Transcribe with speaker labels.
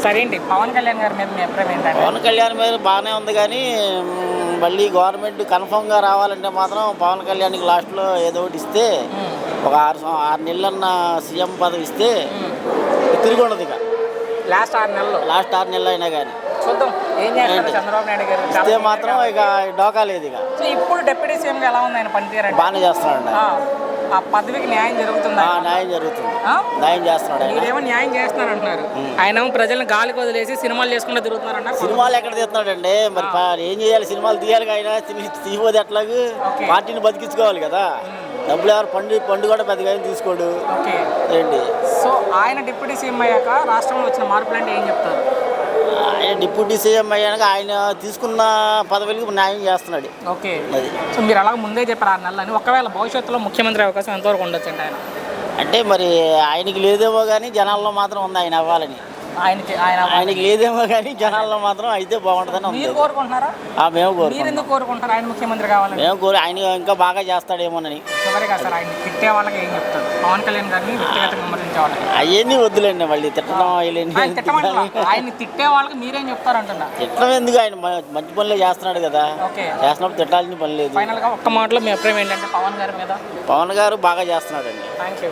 Speaker 1: సరే అండి, పవన్ కళ్యాణ్ గారి మీద మీ అభిప్రాయం ఏంటంటే?
Speaker 2: పవన్ కళ్యాణ్ మీద బాగానే ఉంది కానీ మళ్ళీ గవర్నమెంట్ కన్ఫర్మ్గా రావాలంటే మాత్రం పవన్ కళ్యాణ్కి లాస్ట్లో ఏదో ఒకటి ఇస్తే ఒక 6 నెలలన్న సీఎం పదవి ఇస్తే తిరిగి ఉండదు ఇక.
Speaker 1: లాస్ట్ 6 నెలలు
Speaker 2: అయినా కానీ
Speaker 1: చూద్దాం ఏం చేస్తారు చంద్రబాబు నాయుడు గారు.
Speaker 2: ఇస్తే మాత్రం ఇక డోకా లేదు ఇక.
Speaker 1: సో ఇప్పుడు డిప్యూటీ సీఎంగా ఎలా ఉంది ఆయన పనితీరు?
Speaker 2: బాగానే చేస్తున్నాడు.
Speaker 1: ఆ పదవికి న్యాయం జరుగుతుందా?
Speaker 2: న్యాయం జరుగుతుంది, న్యాయం చేస్తున్నాడు.
Speaker 1: మీరేమో న్యాయం చేస్తున్నారు అంటున్నారు, ఆయన ప్రజలను గాలికి వదిలేసి సినిమాలు చేసుకుంటూ తిరుగుతున్నారు అన్నారు.
Speaker 2: సినిమాలు ఎక్కడ తీస్తున్నాడండి మరి? ఏం చేయాలి? సినిమాలు తీయాలి, ఆయన తీయబోదు ఎట్లాగూ పార్టీని బతికించుకోవాలి కదా. డబ్బులు ఎవరు పండు కూడా పెద్దగా తీసుకోడు ఏంటి.
Speaker 1: సో ఆయన డిప్యూటీ సీఎం అయ్యాక రాష్ట్రంలో వచ్చిన మార్పులు అంటే ఏం చెప్తారు?
Speaker 2: ఆయన డిప్యూటీ సీఎం అయ్యాక ఆయన తీసుకున్న పదవులకి న్యాయం చేస్తున్నాడు.
Speaker 1: ఓకే, సో మీరు అలాగ ముందే చెప్పారు 6 నెలలు అని. ఒకవేళ భవిష్యత్తులో ముఖ్యమంత్రి అవకాశం ఎంతవరకు ఉండొచ్చు అంటే ఆయన?
Speaker 2: అంటే మరి ఆయనకి లేదేమో కానీ జనాల్లో మాత్రం ఉంది ఆయన అవ్వాలని. ఆయనకి లేదేమో కానీ జనాల్లో మాత్రం అయితే బాగుంటుందని
Speaker 1: మీరు కోరుకుంటున్నారా?
Speaker 2: మేము
Speaker 1: మీరు ఎందుకు కోరుకుంటారు ఆయన ముఖ్యమంత్రి కావాలని?
Speaker 2: మేము ఆయన ఇంకా బాగా చేస్తాడేమోనని.
Speaker 1: చివరిగా సార్, ఆయన తిట్టే వాళ్ళకి ఏం చెప్తారు? పవన్ కళ్యాణ్ గారిని వ్యక్తిగతంగా విమర్శించే వాళ్ళకి
Speaker 2: అవన్నీ వద్దులేండి, మళ్ళీ తిట్టడం
Speaker 1: ఆయన తిట్టే వాళ్ళకి మీరేం చెప్తారు అంటున్నా?
Speaker 2: తిట్టడం ఎందుకు? ఆయన మంచి పనులే చేస్తున్నాడు కదా, చేస్తున్నప్పుడు తిట్టాల్సిన పని లేదు.
Speaker 1: ఫైనల్గా ఒక్క మాటలో మీ అభిప్రాయం ఏంటంటే పవన్ గారి మీద?
Speaker 2: పవన్ గారు బాగా చేస్తున్నాడండి.
Speaker 1: Thank you.